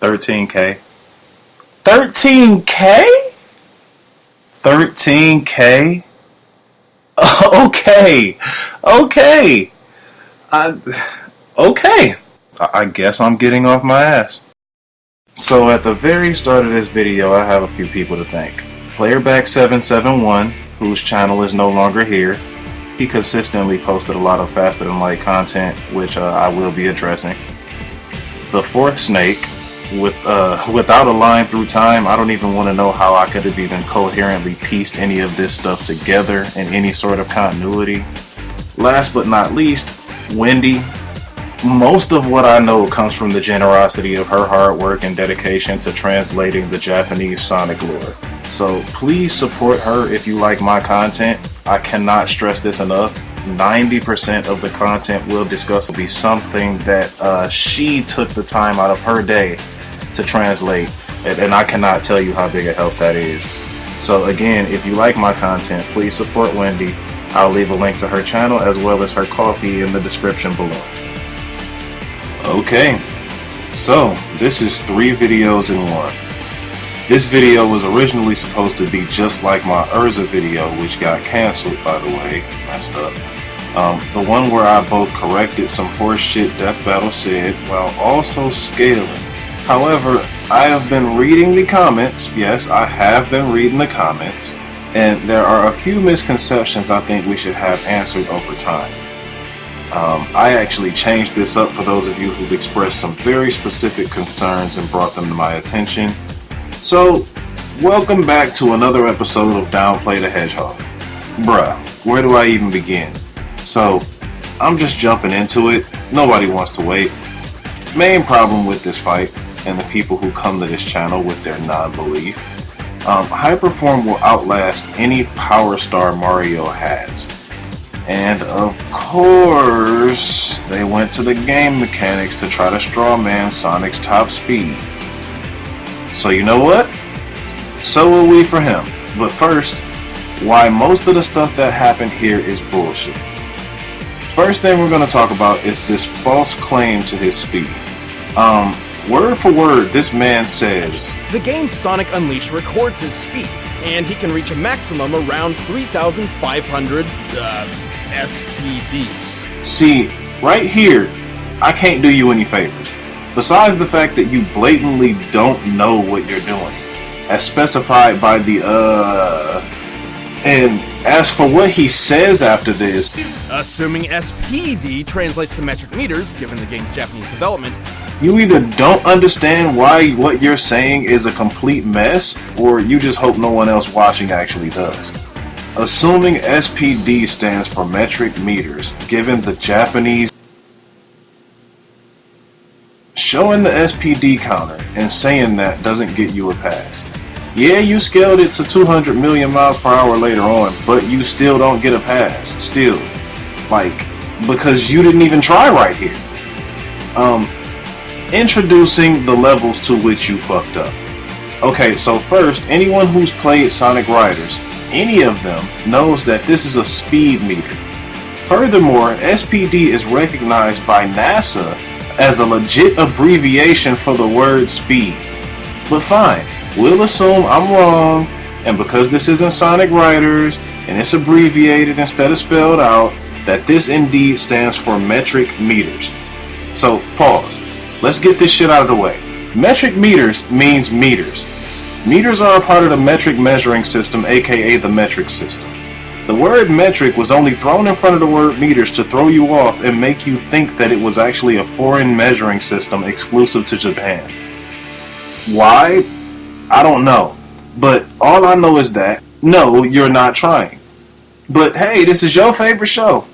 13K. 13K? 13K? Okay. Okay. Okay. I guess I'm getting off my ass. So at the very start of this video, I have a few people to thank. Playerback771, whose channel is no longer here. He consistently posted a lot of faster than light content, which I will be addressing. The Fourth Snake, without a line through time, I don't even want to know how I could have even coherently pieced any of this stuff together in any sort of continuity. Last but not least, Wendy. Most of what I know comes from the generosity of her hard work and dedication to translating the Japanese Sonic lore. So please support her if you like my content. I cannot stress this enough. 90% of the content we'll discuss will be something that she took the time out of her day to translate, and I cannot tell you how big a help that is. So again, if you like my content, please support Wendy. I'll leave a link to her channel as well as her coffee in the description below. Okay, so this is 3 videos in one. This video was originally supposed to be just like my Urza video, which got cancelled, by the way, messed up. The one where I both corrected some horseshit DeathBattle said while also scaling. However, I have been reading the comments. Yes, I have been reading the comments, and there are a few misconceptions I think we should have answered over time. I actually changed this up for those of you who've expressed some very specific concerns and brought them to my attention. So, welcome back to another episode of Downplay the Hedgehog. Bruh, where do I even begin? So, I'm just jumping into it. Nobody wants to wait. Main problem with this fight, and the people who come to this channel with their non-belief, Hyperform will outlast any Power Star Mario has. And of course, they went to the game mechanics to try to strawman Sonic's top speed. So you know what? So will we for him. But first, why most of the stuff that happened here is bullshit. First thing we're going to talk about is this false claim to his speed. Word for word, this man says, the game Sonic Unleashed records his speed, and he can reach a maximum around 3,500 SPD. See, right here, I can't do you any favors. Besides the fact that you blatantly don't know what you're doing, as specified by the and as for what he says after this, assuming SPD translates to metric meters, given the game's Japanese development, you either don't understand why what you're saying is a complete mess, or you just hope no one else watching actually does. Assuming SPD stands for metric meters, given the Japanese, showing the SPD counter and saying that doesn't get you a pass. Yeah, you scaled it to 200 million miles per hour later on, but you still don't get a pass. Still. Like, because you didn't even try right here. Introducing the levels to which you fucked up. Okay, so first, anyone who's played Sonic Riders, any of them, knows that this is a speed meter. Furthermore, SPD is recognized by NASA as a legit abbreviation for the word speed. But fine, we'll assume I'm wrong, and because this isn't Sonic Riders, and it's abbreviated instead of spelled out, that this indeed stands for metric meters. So, pause. Let's get this shit out of the way. Metric meters means meters. Meters are a part of the metric measuring system, aka the metric system. The word metric was only thrown in front of the word meters to throw you off and make you think that it was actually a foreign measuring system exclusive to Japan. Why? I don't know. But all I know is that, no, you're not trying. But hey, this is your favorite show.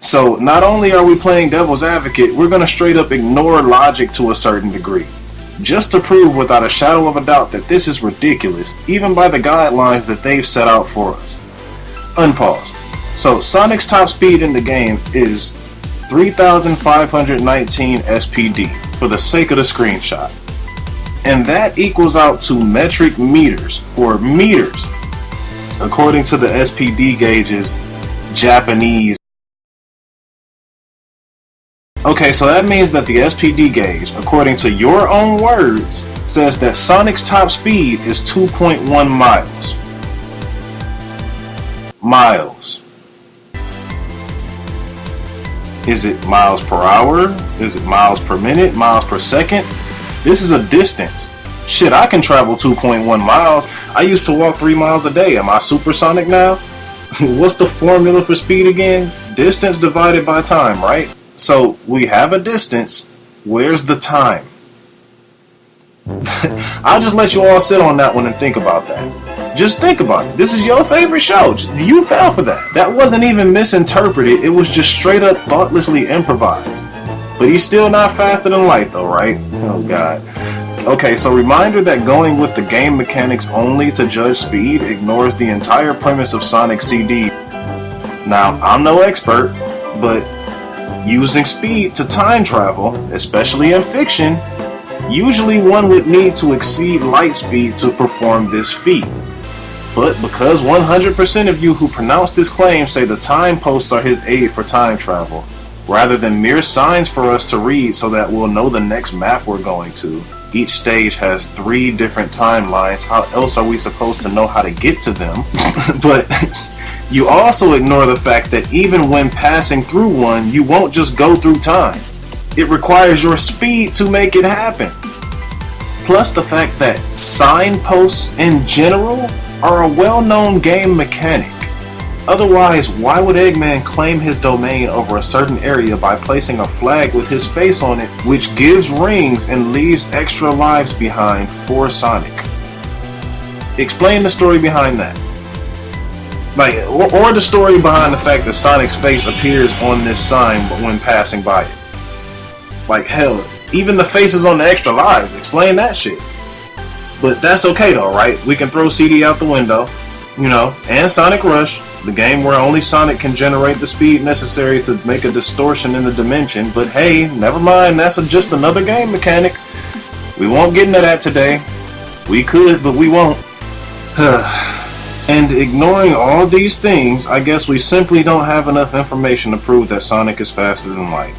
So not only are we playing devil's advocate, we're going to straight up ignore logic to a certain degree. Just to prove without a shadow of a doubt that this is ridiculous, even by the guidelines that they've set out for us. Unpause. So Sonic's top speed in the game is 3,519 SPD, for the sake of the screenshot. And that equals out to metric meters, or meters, according to the SPD gauge's Japanese Okay, so that means that the SPD gauge, according to your own words, says that Sonic's top speed is 2.1 miles. Miles. Is it miles per hour? Is it miles per minute? Miles per second? This is a distance. Shit, I can travel 2.1 miles. I used to walk 3 miles a day. Am I supersonic now? What's the formula for speed again? Distance divided by time, right? So we have a distance. Where's the time? I'll just let you all sit on that one and think about that. Just think about it. This is your favorite show. You fell for that. That wasn't even misinterpreted. It was just straight up thoughtlessly improvised. But he's still not faster than light though, right? Oh god. Okay, so reminder that going with the game mechanics only to judge speed ignores the entire premise of Sonic CD. Now, I'm no expert, but using speed to time travel, especially in fiction, usually one would need to exceed light speed to perform this feat. But because 100% of you who pronounce this claim say the time posts are his aid for time travel, rather than mere signs for us to read so that we'll know the next map we're going to, each stage has 3 different timelines. How else are we supposed to know how to get to them? But you also ignore the fact that even when passing through one, you won't just go through time. It requires your speed to make it happen. Plus the fact that signposts in general are a well-known game mechanic. Otherwise, why would Eggman claim his domain over a certain area by placing a flag with his face on it, which gives rings and leaves extra lives behind for Sonic? Explain the story behind that. Or the story behind the fact that Sonic's face appears on this sign when passing by it. Like hell, even the faces on the extra lives, explain that shit. But that's okay though, right? We can throw CD out the window, you know, and Sonic Rush, the game where only Sonic can generate the speed necessary to make a distortion in the dimension. But hey, never mind, that's just another game mechanic. We won't get into that today. We could, but we won't. And ignoring all these things, I guess we simply don't have enough information to prove that Sonic is faster than light.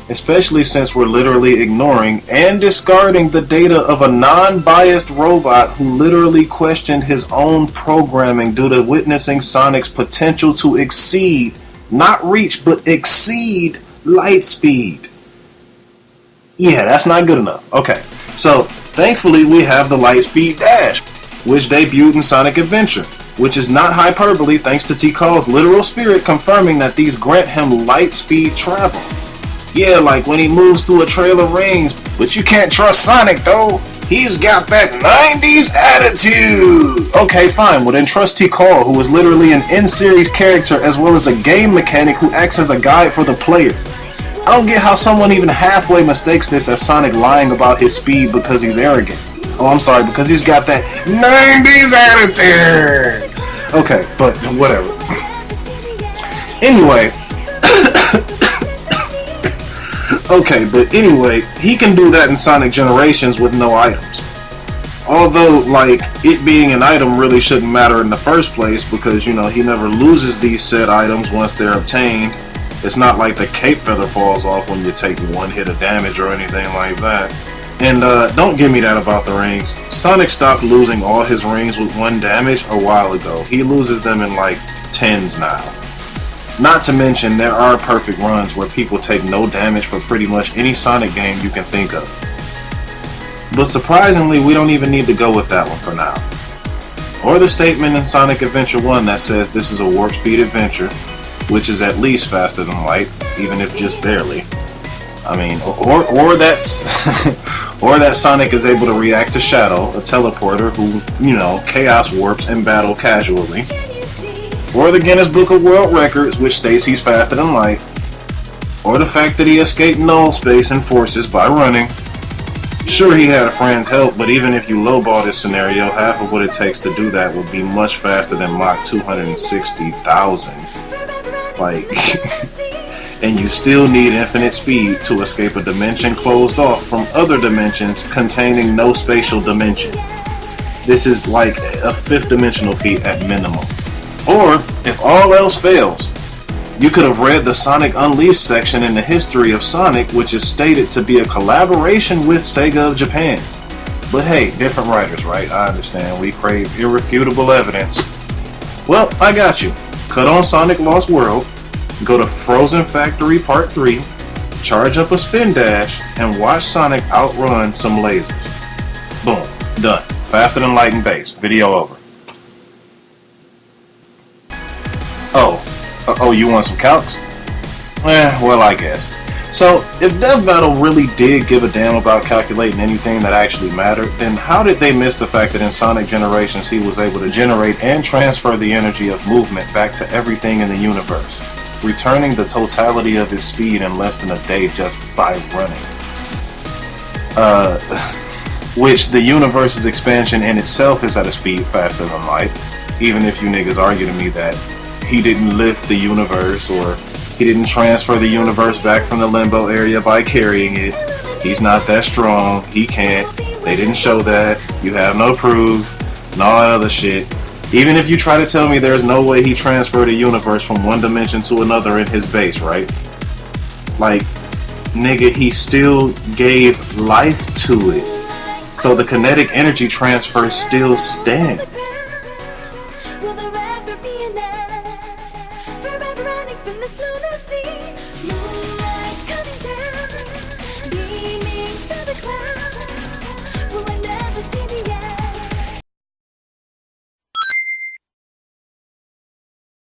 Especially since we're literally ignoring and discarding the data of a non-biased robot who literally questioned his own programming due to witnessing Sonic's potential to exceed, not reach, but exceed light speed. Yeah, that's not good enough. Okay, so thankfully we have the Lightspeed Dash, which debuted in Sonic Adventure, which is not hyperbole thanks to Tikal's literal spirit confirming that these grant him light speed travel. Yeah, like when he moves through a trail of rings, but you can't trust Sonic though. He's got that 90s attitude. Okay, fine, well then trust Tikal, who is literally an in-series character as well as a game mechanic who acts as a guide for the player. I don't get how someone even halfway mistakes this as Sonic lying about his speed because he's arrogant. Oh, I'm sorry, because he's got that 90s attitude. Okay, but whatever. Anyway. Okay, but anyway, he can do that in Sonic Generations with no items. Although, like, it being an item really shouldn't matter in the first place because, you know, he never loses these said items once they're obtained. It's not like the cape feather falls off when you take one hit of damage or anything like that. And don't give me that about the rings. Sonic stopped losing all his rings with 1 damage a while ago. He loses them in like 10s now. Not to mention, there are perfect runs where people take no damage for pretty much any Sonic game you can think of. But surprisingly, we don't even need to go with that one for now. Or the statement in Sonic Adventure 1 that says this is a warp speed adventure, which is at least faster than light, even if just barely. I mean, or that's or that Sonic is able to react to Shadow, a teleporter who, you know, chaos warps in battle casually. Or the Guinness Book of World Records, which states he's faster than light. Or the fact that he escaped null space and forces by running. Sure, he had a friend's help, but even if you lowball this scenario, half of what it takes to do that would be much faster than Mach 260,000. Like, and you still need infinite speed to escape a dimension closed off from other dimensions containing no spatial dimension. This is like a 5th dimensional feat at minimum. Or, if all else fails, You could have read the Sonic Unleashed section in the history of Sonic, which is stated to be a collaboration with Sega of Japan. But hey, different writers, right? I understand. We crave irrefutable evidence. Well, I got you. Cut on Sonic Lost World, go to Frozen Factory Part 3, charge up a spin dash, and watch Sonic outrun some lasers. Boom. Done. Faster than light and bass. Video over. Oh, you want some calcs? Well, I guess. So, if DeathBattle really did give a damn about calculating anything that actually mattered, then how did they miss the fact that in Sonic Generations he was able to generate and transfer the energy of movement back to everything in the universe, returning the totality of his speed in less than a day just by running? Which the universe's expansion in itself is at a speed faster than light, even if you niggas argue to me that he didn't lift the universe or he didn't transfer the universe back from the limbo area by carrying it. He's not that strong. He can't. They didn't show that. You have no proof. And all that other shit. Even if you try to tell me there's no way he transferred a universe from one dimension to another in his base, right? Like, nigga, he still gave life to it. So the kinetic energy transfer still stands.